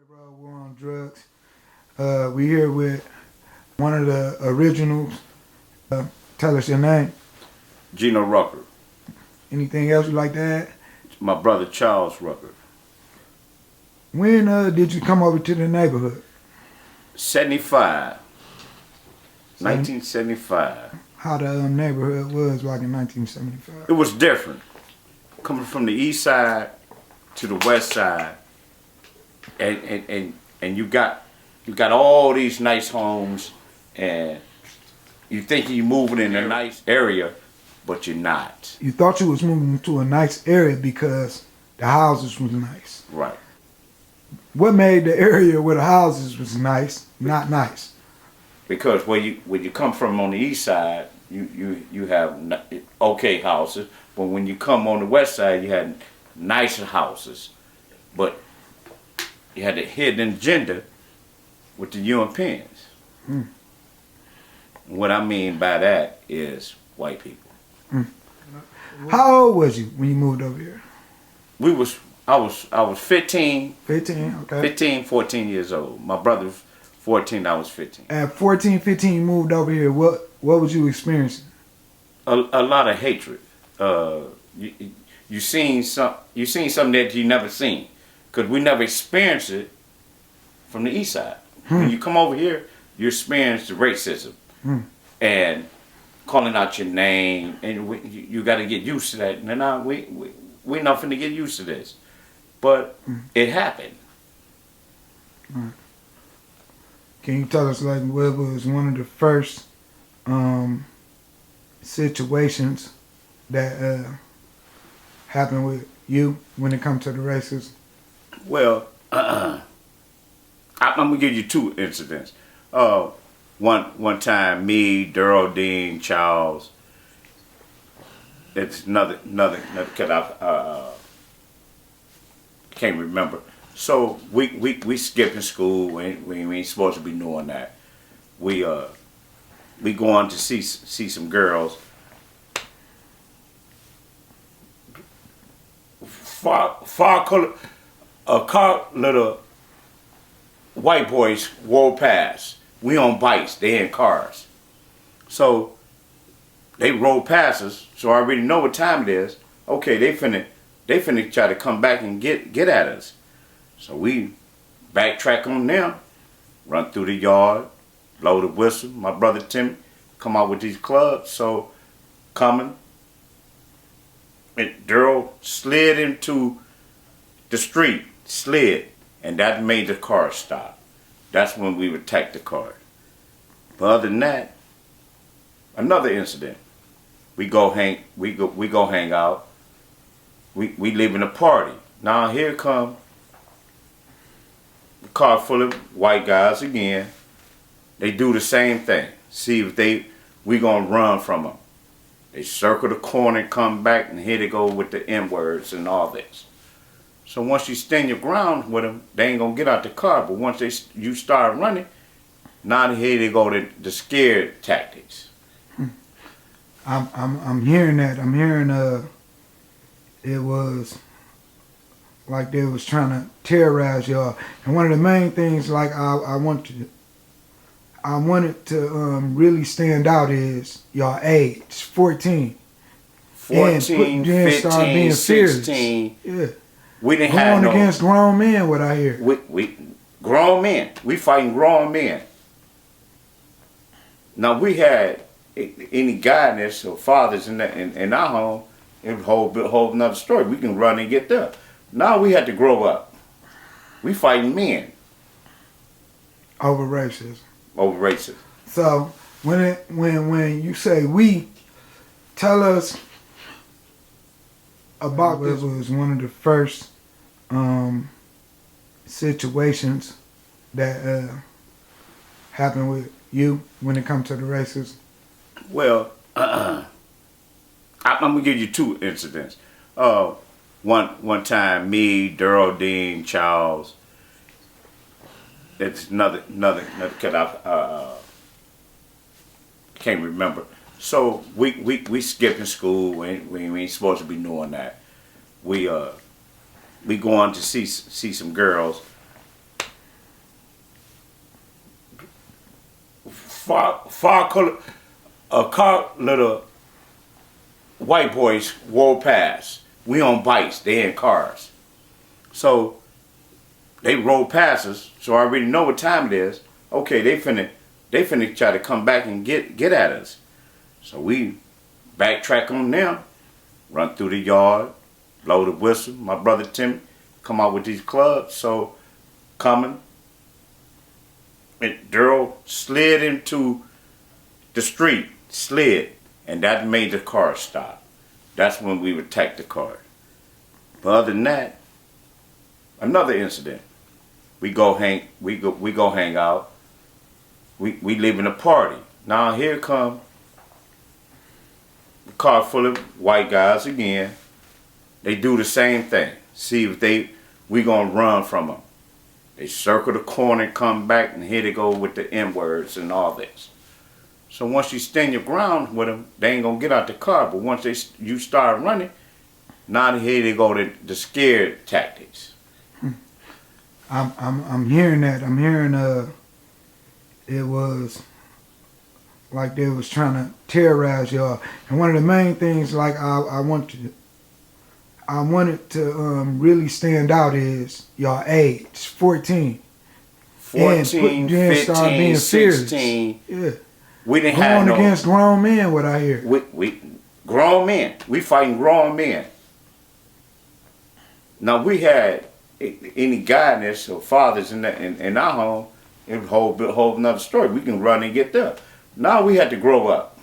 bro. We're on drugs. We here with one of the originals. Tell us your name. Gino Rucker. Anything else you like to add? My brother Charles Rucker. When did you come over to the neighborhood? 75. 1975. How the neighborhood was like in 1975? It was different. Coming from the east side to the west side. And you got all these nice homes, and you think you're moving in a nice area, but you're not. You thought you was moving to a nice area because the houses was nice. Right. What made the area where the houses was nice not nice? Because when you come from on the east side, you have okay houses, but when you come on the west side, you had nicer houses, but you had a hidden agenda with the Europeans. What I mean by that is white people. How old was you when you moved over here? I was 15. 15, okay. 15, 14 years old. My brother was 14, I was 15. At 14, 15, you moved over here. What was you experiencing? A lot of hatred. You seen something that you never seen, because we never experienced it from the east side. When you come over here, you experience the racism and calling out your name, and you got to get used to that. And now we're not finna get used to this, but it happened. Can you tell us like what was one of the first situations that happened with you when it comes to the racism? Well, I'm gonna give you two incidents. One time, me, Daryl, Dean, Charles. It's another kid I can't remember. So we skipping school. We ain't supposed to be doing that. We go on to see some girls. A car little white boys roll past. We on bikes, they in cars. So they roll past us, so I already know what time it is. Okay, they finna try to come back and get at us. So we backtrack on them, run through the yard, blow the whistle. My brother Tim come out with these clubs, so coming. And Daryl slid into the street, and that made the car stop. That's when we attacked the car. But other than that, another incident. We go hang out. We leaving a party. Now here come the car full of white guys again. They do the same thing. See if we gonna run from them. They circle the corner and come back, and here they go with the N-words and all this. So once you stand your ground with them, they ain't gonna get out the car. But once you start running, now here they go to the scared tactics. I'm hearing that. I'm hearing it was like they was trying to terrorize y'all. And one of the main things like I wanted to really stand out is y'all age, 14. 14, 15, 16. Yeah. We didn't have going against grown men, what I hear. We grown men. We fighting grown men. Now we had any guidance or fathers in our home, it was a whole another story. We can run and get there. Now we had to grow up. We fighting men. Over racism. Over racism. So when you say we, tell us about this. Was one of the first situations that happened with you when it comes to the racism? Well, I'm gonna give you two incidents. One time, me, Daryl, Dean, Charles. It's another kid I can't remember. So we skipping school. We ain't supposed to be doing that. We go on to see some girls. far color, a car, little white boys roll past. We on bikes, they in cars. So they roll past us, so I already know what time it is. Okay, they finna try to come back and get at us. So we backtrack on them, run through the yard, blow the whistle. My brother Tim come out with these clubs, so coming. And Daryl slid into the street, and that made the car stop. That's when we attacked the car. But other than that, another incident. We go hang out. We leaving a party. Now here come a car full of white guys again. They do the same thing. See if we gonna run from them. They circle the corner and come back, and here they go with the N-words and all this. So once you stand your ground with them, they ain't gonna get out the car. But once you start running, now here they go to the scared tactics. I'm hearing that. I'm hearing it was like they was trying to terrorize y'all. And one of the main things like I wanted to really stand out is y'all age, 14. 14, 15, 16. Yeah. We didn't have going against grown men, what I hear. We grown men. We fighting grown men. Now we had any guidance or fathers in our home, it would hold another story. We can run and get there. Now we had to grow up.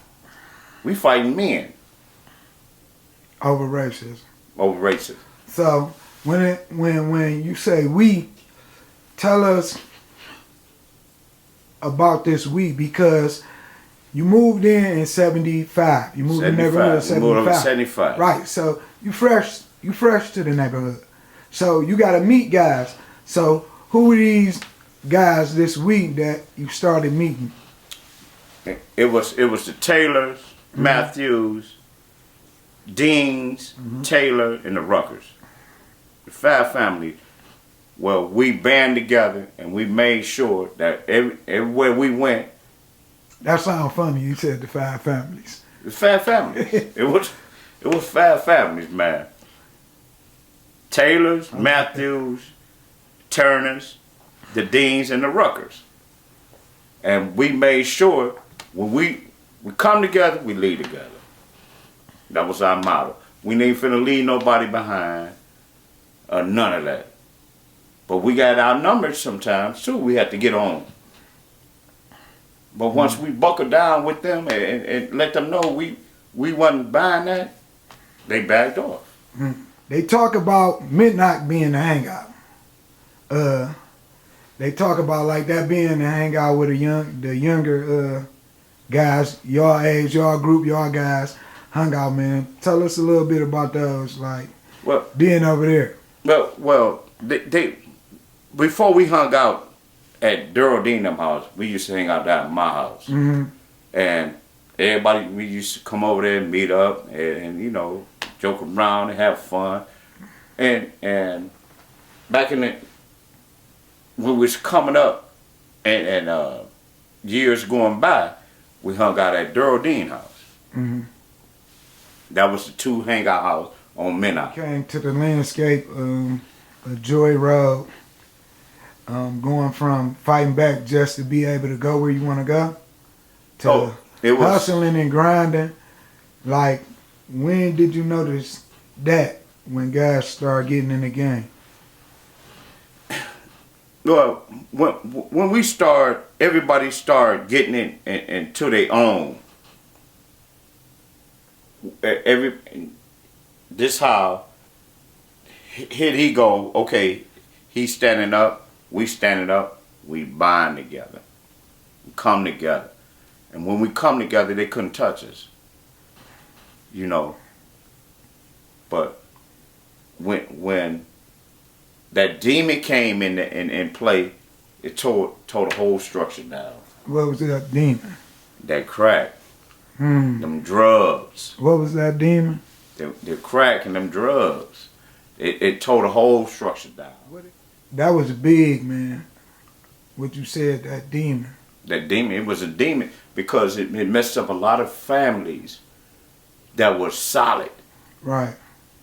We fighting men. Over racism. Over racism. So when you say we, tell us about this we, because you moved in 75. You moved in the neighborhood 75. 75. Right. So you fresh to the neighborhood. So you got to meet guys. So who are these guys this week that you started meeting? It was the Taylors, Matthews, Deans, Taylor, and the Ruckers. The 5 family. Well, we band together and we made sure that everywhere we went. That sounds funny. You said the 5 families. The 5 families. it was 5 families, man. Taylors, Matthews, Turners, the Deans, and the Ruckers. And we made sure when we come together, we lead together. That was our motto. We ain't finna leave nobody behind. None of that. But we got outnumbered sometimes too. We had to get on. But once we buckled down with them and let them know we wasn't buying that, they backed off. They talk about midnight being the hangout. They talk about like that being the hangout with the younger guys, y'all age, y'all group, y'all guys hung out, man. Tell us a little bit about those, like being over there. Well, they before we hung out at Daryl Dean's house, we used to hang out down at my house, and everybody we used to come over there and meet up and you know joke around and have fun, and back in when we was coming up and years going by, we hung out at Daryl Dean's house. That was the 2 hangout house on Midnight. Came to the landscape of Joy Road, going from fighting back just to be able to go where you want to go, to hustling and grinding. Like, when did you notice that when guys started getting in the game? Well, when we started, everybody started getting into their own. This how here he go. Okay, he's standing up. We standing up. We bind together. We come together, and when we come together, they couldn't touch us. You know. But when that demon came in play, it tore the whole structure down. What was that demon? That crack. Them drugs. What was that demon? The crack and them drugs. It tore the whole structure down. That was big, man. What you said, that demon. That demon, it was a demon because it messed up a lot of families that were solid. Right.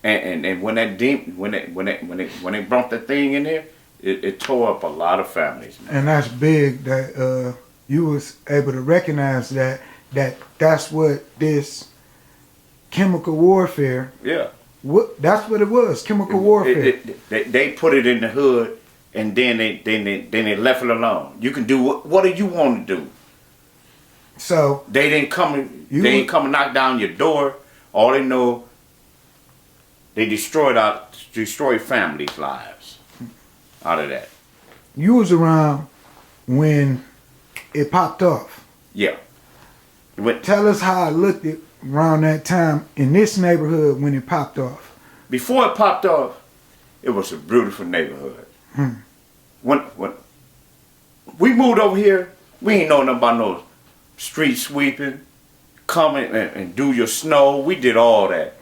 And when that demon, when they brought that thing in there, it tore up a lot of families. Man. And that's big that you was able to recognize that's what this chemical warfare. Yeah. That's what it was, chemical warfare. They put it in the hood, and then they left it alone. You can do what do you want to do. So they didn't come. They ain't come and knock down your door. All they know, they destroyed families' lives out of that. You was around when it popped off. Yeah. Tell us how it looked around that time in this neighborhood when it popped off. Before it popped off, it was a beautiful neighborhood. When we moved over here, we ain't know nothing about no street sweeping, coming and do your snow. We did all that.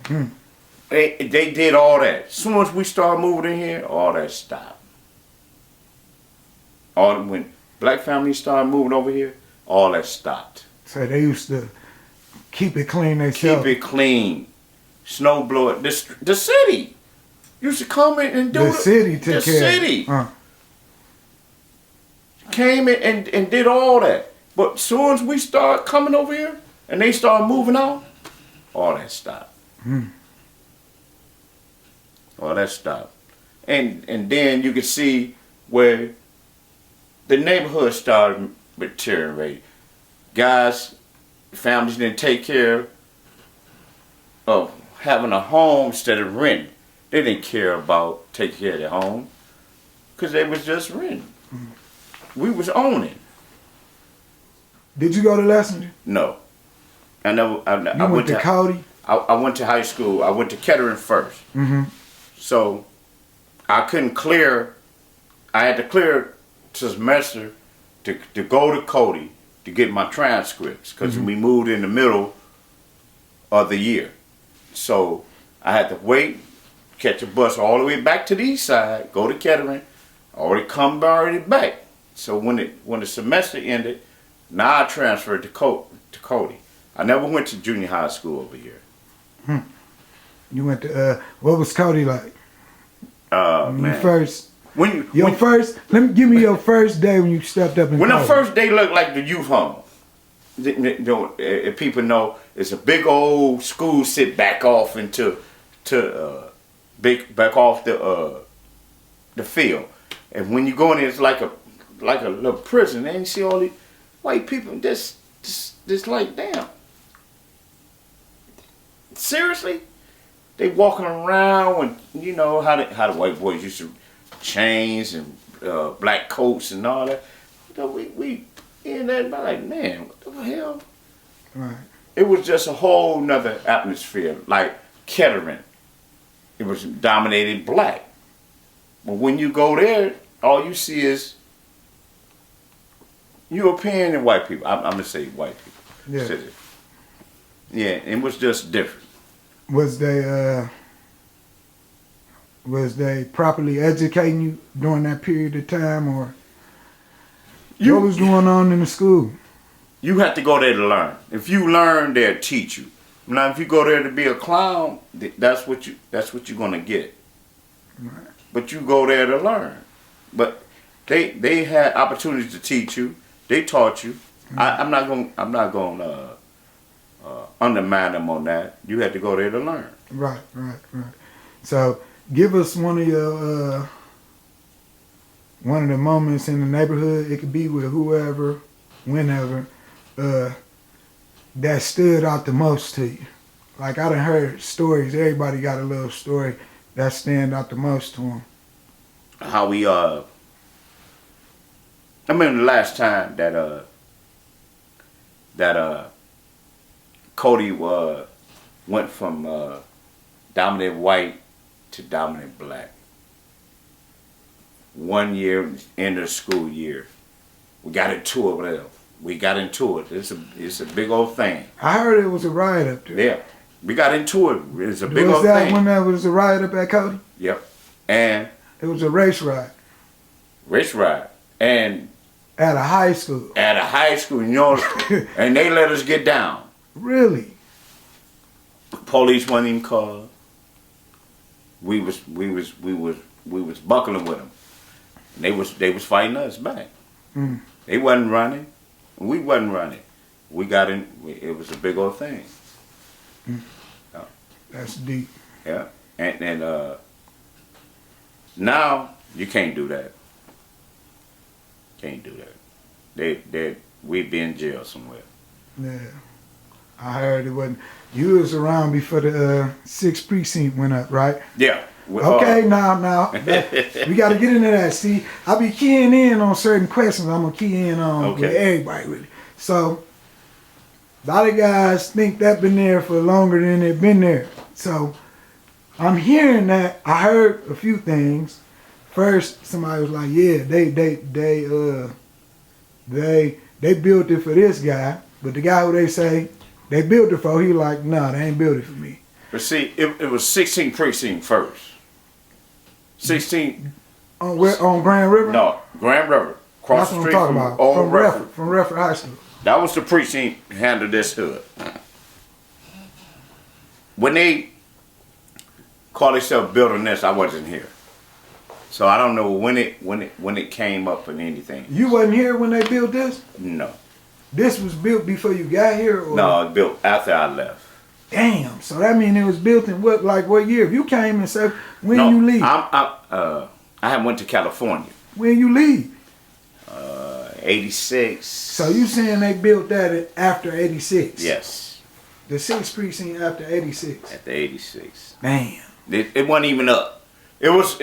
They did all that. As soon as we started moving in here, all that stopped. When black families started moving over here, all that stopped. So they used to keep it clean themselves. Keep it clean. Snow blower. The city used to come in and do the city took the care city. of Came in and did all that. But as soon as we start coming over here and they start moving out, all that stopped. All that stopped. And then you could see where the neighborhood started deteriorating. Guys, families didn't take care of having a home instead of renting. They didn't care about taking care of their home because they was just renting. We was owning. Did you go to Lessington? No. I never. You went to Cody? I went to high school. I went to Kettering first. So I couldn't clear. I had to clear the semester to go to Cody to get my transcripts because we moved in the middle of the year. So I had to wait, catch a bus all the way back to the east side, go to Kettering, already come already back. So when the semester ended, now I transferred to Cody. I never went to junior high school over here. You went to what was Cody like? Man. You first. Give me your first day when you stepped up in When Cody. the first day looked like the youth home. If people know, it's a big old school sit back off into back off the field, and when you go in, it's like a little prison. And you see all these white people just like damn. Seriously, they walking around and you know how the white boys used to chains and black coats and all that. You know, we in that like man, what the hell? Right. It was just a whole nother atmosphere, like Kettering. It was dominated black. But when you go there, all you see is European and white people. I'm gonna say white people. Yeah. Yeah, it was just different. Was they properly educating you during that period of time, or what was going on in the school? You have to go there to learn. If you learn, they'll teach you. Now, if you go there to be a clown, that's what you're gonna get. Right. But you go there to learn. But they had opportunities to teach you. They taught you. I'm not gonna undermine them on that. You had to go there to learn. Right. So, give us one of the moments in the neighborhood. It could be with whoever, whenever, that stood out the most to you. Like I done heard stories. Everybody got a little story that stand out the most to them. How we I remember the last time that Cody went from dominant white to dominant black. 1 year into the school year, we got into it with them. We got into it. It's a big old thing. I heard it was a riot up there. Yeah, we got into it. It's a big old Was that thing. when there was a riot up at Cody? Yep, and It was a race riot. race riot, and At a high school. At a high school, you know, and they let us get down. Really? Police wasn't even called. We was buckling with them. They was fighting us back. Mm. They wasn't running. We wasn't running. We got in. It was a big old thing. Mm. Yeah. That's deep. Yeah. And now you can't do that. Can't do that. We'd be in jail somewhere. Yeah. I heard it wasn't. You was around before the 6th precinct went up, right? Yeah. Okay, now, we got to get into that. See, I be keying in on certain questions. I'm gonna key in on with everybody, really. So, a lot of guys think that been there for longer than it been there. So, I'm hearing that. I heard a few things. First, somebody was like, "Yeah, they built it for this guy," but the guy who they say they built it for, he like, "Nah, they ain't built it for me." But see, it was 16 precinct first. 16 on Grand River. No, Grand River. Cross That's the what I'm street talking from about. Old Rucker. From Rucker High School. That was the precinct handled this hood. When they called themselves building this, I wasn't here, so I don't know when it came up and anything. You wasn't here when they built this? No. This was built before you got here, or? No, it was built after I left. Damn. So that means it was built in what year? If you came and said when you leave? I had went to California. When you leave? 86. So you saying they built that after 86? Yes. The 6th precinct after 86. After 86. Damn. It wasn't even up. It was.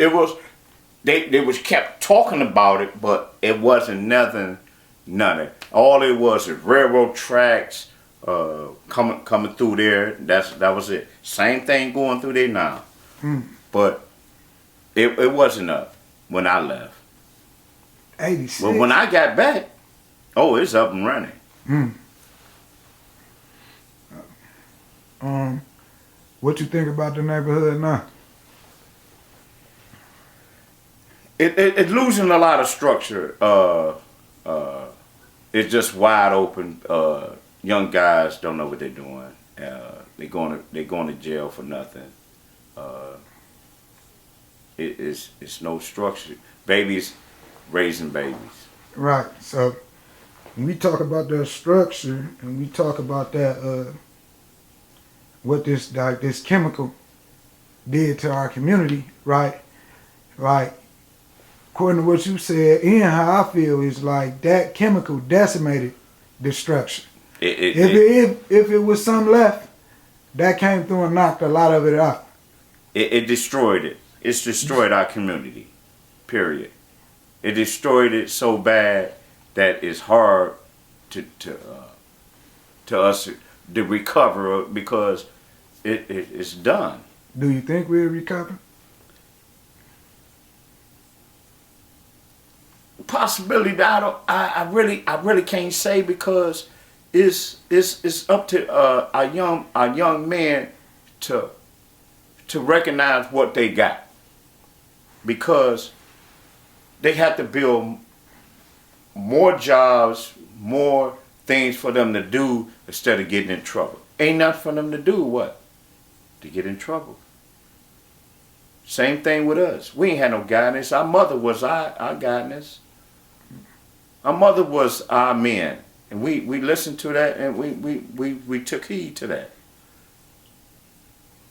They was kept talking about it, but it wasn't nothing. All it was is railroad tracks coming through there. That was it. Same thing going through there now. But it wasn't up when I left. 86. But when I got back, it's up and running. What you think about the neighborhood now? It's losing a lot of structure. It's just wide open. Young guys don't know what they're doing. They're going to jail for nothing. It's no structure. Babies raising babies. Right. So when we talk about that structure and we talk about that, what this chemical did to our community, right? Like, according to what you said, and how I feel is like that chemical decimated the structure. If it was some left, that came through and knocked a lot of it out. It destroyed it. It's destroyed our community. Period. It destroyed it so bad that it's hard to us to recover because it's done. Do you think we'll recover? Possibility that I really can't say because it's up to our young men to recognize what they got, because they have to build more jobs, more things for them to do instead of getting in trouble. Ain't nothing for them to do what? To get in trouble. Same thing with us. We ain't had no guidance. Our mother was our guidance. Our mother was our men. And we listened to that and we took heed to that.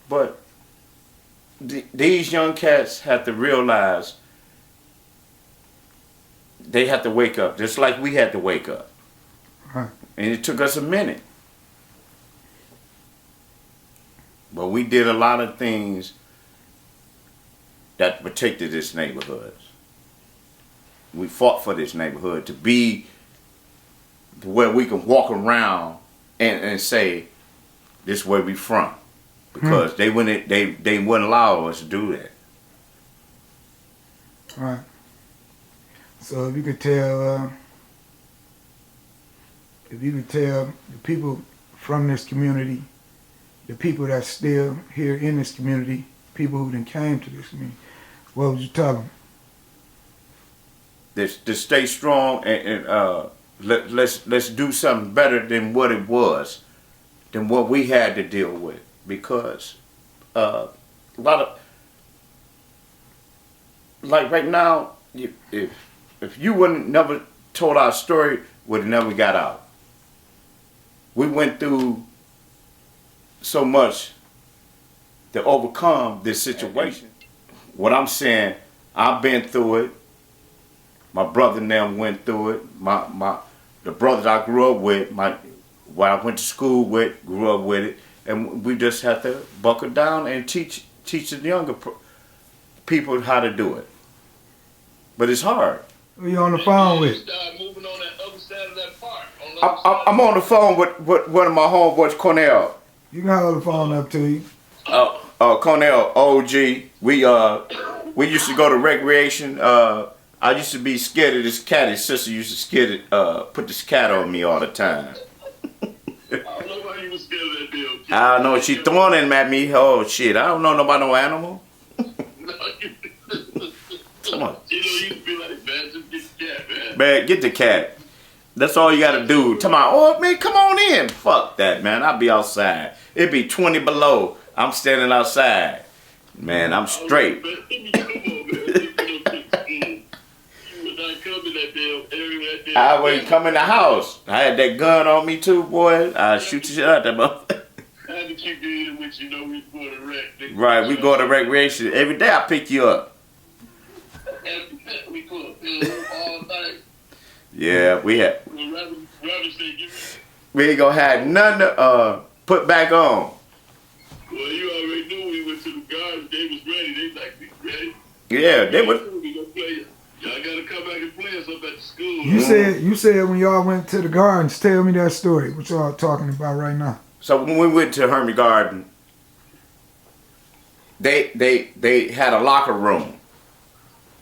But these young cats have to realize they have to wake up, just like we had to wake up. Right. And it took us a minute. But we did a lot of things that protected this neighborhood. We fought for this neighborhood to be where we can walk around and say, this is where we from. Because they wouldn't allow us to do that. Right. So if you could tell the people from this community, the people that's still here in this community, people who then came to this community, what would you tell them? to stay strong and let's do something better than what it was, than what we had to deal with. Because a lot of, like right now, if you wouldn't never told our story, would have never got out. We went through so much to overcome this situation. What I'm saying, I've been through it. My brother and them went through it. The brothers I grew up with, what I went to school with, grew up with it, and we just have to buckle down and teach the younger people how to do it. But it's hard. Who you on the phone with? Moving on that other side of that park. I'm on the phone with one of my homeboys, Cornell. You can hold the phone up to you. Cornell, OG. We used to go to recreation. I used to be scared of this cat. His sister used to put this cat on me all the time. I don't know why you was scared of that deal. I don't know. She throwing him at me. Oh shit! I don't know about no animal. Come on. You know, you be like, man, just get the cat, man. Man, get the cat. That's all you gotta do. Tell me, oh man, come on in. Fuck that, man. I'll be outside. It'd be 20 below. I'm standing outside. Man, I'm straight. I wouldn't come in the house. I had that gun on me too, boy. I'd shoot the shit out that motherfucker. How did you get in which you know we go to rec? Right, we go to recreation. Every day I pick you up. We go all night. Yeah, we had. Robert said, we ain't gonna have nothing to put back on. Well, you already knew we went to the gardens. They was ready. They like, we ready. Yeah, they was. We gonna play. Y'all gotta come back and play us up at the school. You said when y'all went to the gardens. Tell me that story. What y'all talking about right now? So when we went to Hermie Garden, they had a locker room,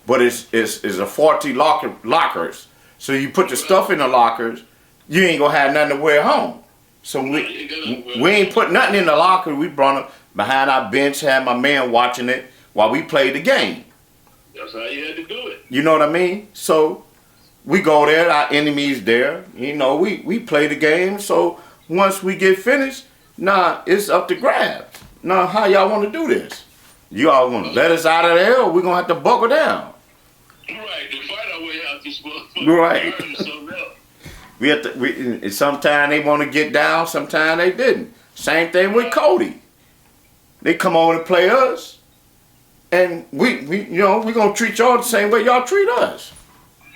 but it's a 40 lockers. So you put the stuff in the lockers, you ain't gonna have nothing to wear home. So we ain't put nothing in the locker. We brought it behind our bench, had my man watching it while we played the game. That's how you had to do it. You know what I mean? So we go there, our enemies there. You know, we play the game. So once we get finished, it's up to grab. How y'all want to do this? You all want to let us out of there, or we gonna have to buckle down? Right, to fight our way out this motherfucker. Right. We have to. Sometimes they want to get down, sometimes they didn't. Same thing with Cody. They come over to play us, and we gonna treat y'all the same way y'all treat us.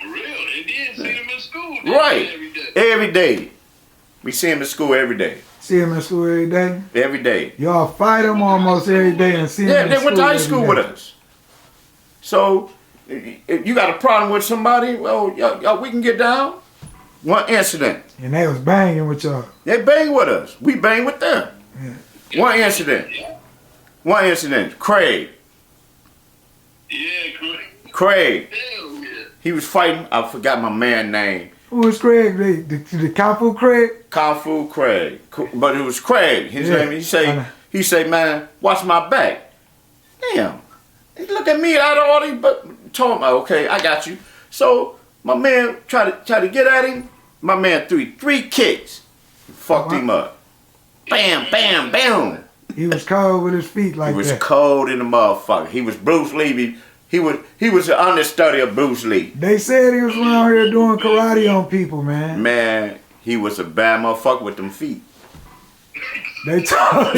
For real, and then see them in school. Right. Every day. Every day. We see them in school every day. See him in school every day? Every day. Y'all fight them almost every day and see them in they went to high school day. with us. So, if you got a problem with somebody, well, y'all, we can get down. One incident. And they was banging with y'all. They bang with us. We bang with them. Yeah. One incident. Craig. Yeah, Craig. hell yeah. He was fighting. I forgot my man's name. Who was Craig? The Kung Fu Craig? Kung Fu Craig. But it was Craig. His name. He say, man, watch my back. Damn. He look at me out of all these, but told him, okay, I got you. So my man tried to get at him. My man threw 3 kicks. Fucked him up. Bam, bam, bam. He was cold with his feet like that. He was cold in the motherfucker. He was Bruce Lee. He was the understudy of Bruce Lee. They said he was around here doing karate on people, man. Man, he was a bad motherfucker with them feet. They talked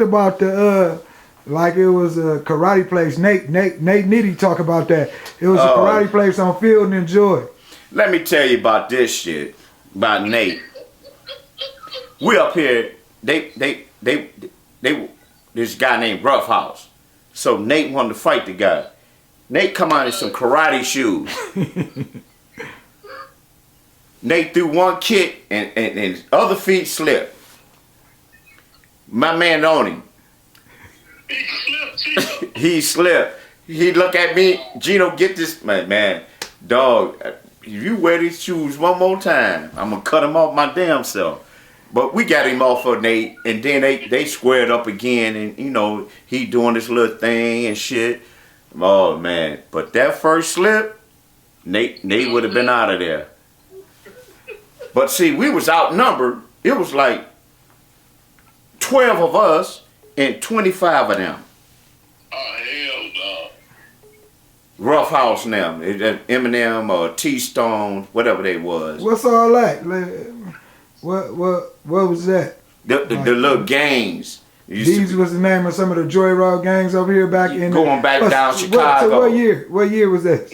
about the like it was a karate place. Nate Nitty talk about that. It was a karate place on Field and Joy. Let me tell you about this shit about Nate. We up here. They this guy named Roughhouse. So Nate wanted to fight the guy. Nate come out in some karate shoes. Nate threw 1 kick and his other feet slipped. My man on him. He slipped. He looked at me. Gino, get this man, dog. If you wear these shoes one more time, I'm gonna cut him off my damn self. But we got him off of Nate, and then they squared up again, and he doing this little thing and shit. Oh man! But that first slip, Nate would have been out of there. But see, we was outnumbered. It was like 12 of us and 25 of them. Oh, hell no. Rough House now, Eminem or T-Stone, whatever they was. What's all that? Like, what was that? The little gangs. These was the name of some of the Joy Road gangs over here back in going back down Chicago. So what year? What year was this?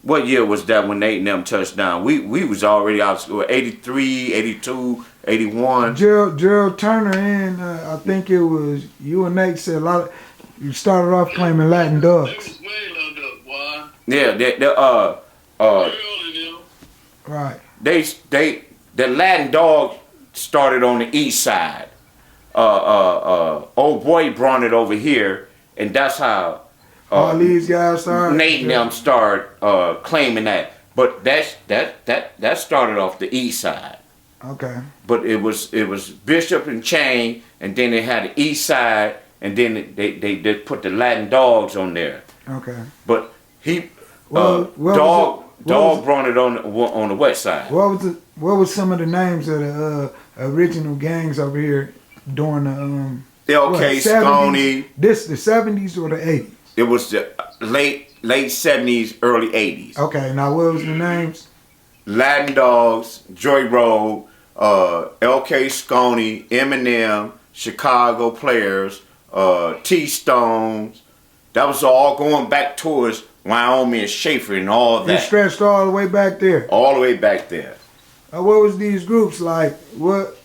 What year was that when Nate and them touched down? We was already out of school. 83, 82, 81. Gerald Turner and I think it was you and Nate said a lot of, you started off claiming Latin They dogs. was way locked up, boy. Yeah, Earl and them. Right. the Latin dog started on the east side. Old boy brought it over here, and that's how All these guys started. Nate and them started claiming that. But that started off the east side. Okay. But it was Bishop and Chain, and then they had the east side, and then they put the Latin dogs on there. Okay. But he Well, dog brought it on the west side. What was some of the names of the original gangs over here during the LK Stoney. This the 70s or the 80s? It was the late 70s, early 80s. Okay. Now what was the names? Latin Dogs, Joy Road, LK Stoney, Eminem, Chicago Players, T-Stones. That was all going back towards Wyoming and Schaefer and all It that. stretched all the way back there. All the way back there. What was these groups like? What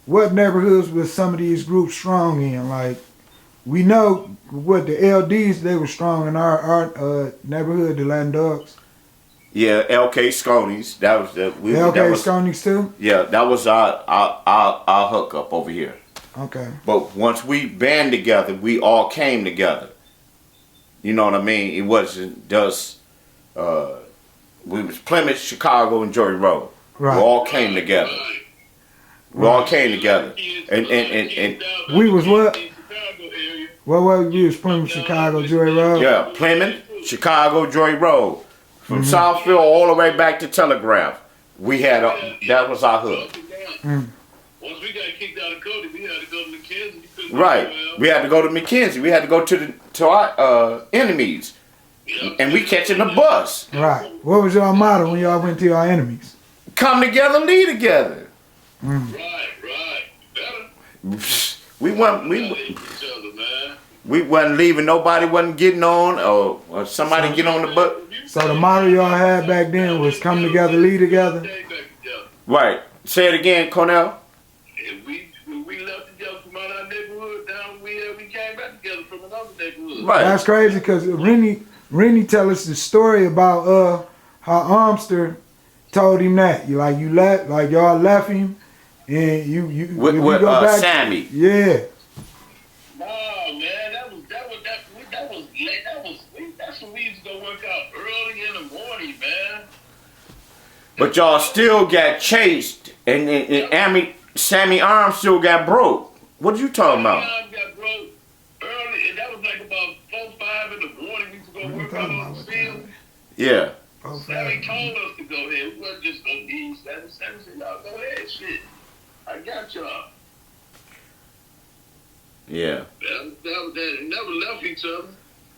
neighborhoods was some of these groups strong in? Like, we know what the LDs, they were strong in our neighborhood, the Latin Dogs. Yeah, LK Stoney's. That was the LK Stoney's too? Yeah, that was our hookup over here. Okay. But once we band together, we all came together. You know what I mean? It wasn't just we was Plymouth, Chicago, and Joy Road. Right. We all came together. We all came together. And We was what? What was we was Plymouth, Chicago, Joy Road? yeah, Plymouth, Chicago, Joy Road. From Southfield all the way back to Telegraph. We had that was our hood. Once we got kicked out of Cody, we had to go to McKenzie. Right. We had to go to McKenzie. We had to go to our enemies. And we catching the bus. Right. What was your motto when y'all went to your enemies? Come together, lead together. Right. Better. We Leave each other, man. wasn't leaving. Nobody wasn't getting on, or somebody get on the bus. So the motto y'all had back then was come together, lead together? Came back together. Right. Say it again, Cornell. And we left together from out our neighborhood down we came back together from another neighborhood. Right. That's crazy because Rennie tell us the story about how Armster told him that y'all left him and you With if you go back, Sammy. Yeah. No, man, that was late. That's when we used to go work out early in the morning, man. But y'all still got chased, and Sammy arm still got broke. What you talking about? Got broke early, and that was like about 4, 5 in the morning. We used to go work out on the field. Yeah. Sammy told us to go ahead. We wasn't just gonna leave. Sammy said, "Y'all go ahead, shit. I got y'all." Yeah. They never left each other.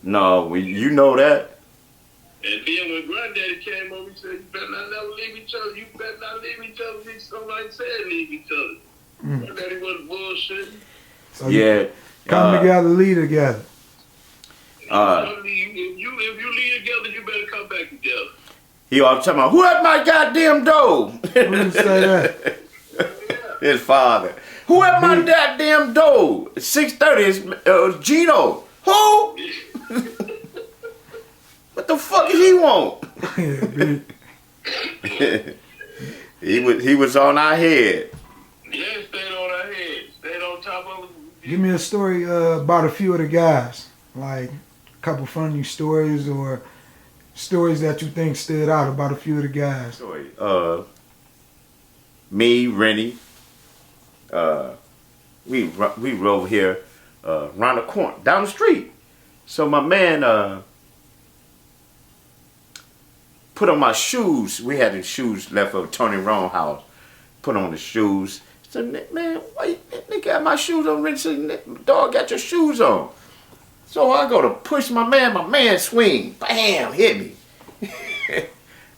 No, you know that. And then when Granddaddy came over, he said, "You better not never leave each other. You better not leave each other." Somebody said leave each other. Granddaddy wasn't bullshitting. So Yeah. come together, lead together. If you leave together, you better come back together. He always talking about, who at my goddamn door? Who did say that? His father. Who at my goddamn door? 6:30 is Gino. Who? What the fuck he want? Yeah, big. He was on our head. Yeah, stayed on our head. Stayed on top of us. Give me a story about a few of the guys, like a couple funny stories or stories that you think stood out about a few of the guys. Me, Rennie, we rode here around the corner, down the street. So my man put on my shoes. We had the shoes left of Tony Rome house. Put on the shoes. Said, man, why you nigga got my shoes on? Dog, got your shoes on. So I go to push my man swing. Bam, hit me.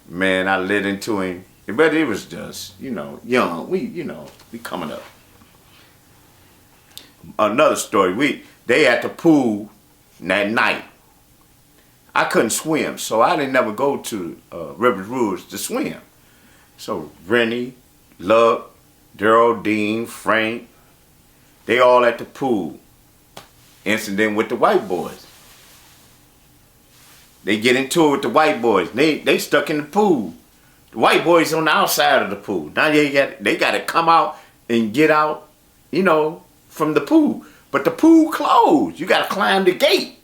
Man, I lit into him. But it was just, young. We coming up. Another story. They at the pool that night. I couldn't swim, so I didn't never go to Rivers Rouge to swim. So Rennie, Luck, Daryl, Dean, Frank, they all at the pool. Incident with the white boys. They get into it with the white boys. They stuck in the pool. The white boys on the outside of the pool. Now they got to come out and get out, from the pool. But the pool closed. You got to climb the gate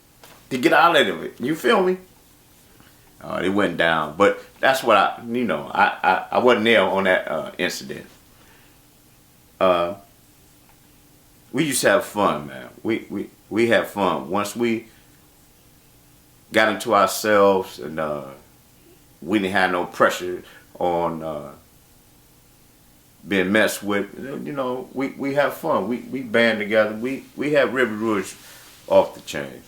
to get out of it. You feel me? It went down. But that's what I wasn't there on that incident. We used to have fun, man. We had fun. Once we got into ourselves and we didn't have no pressure on being messed with, we have fun. We band together. We have River Rouge off the chain.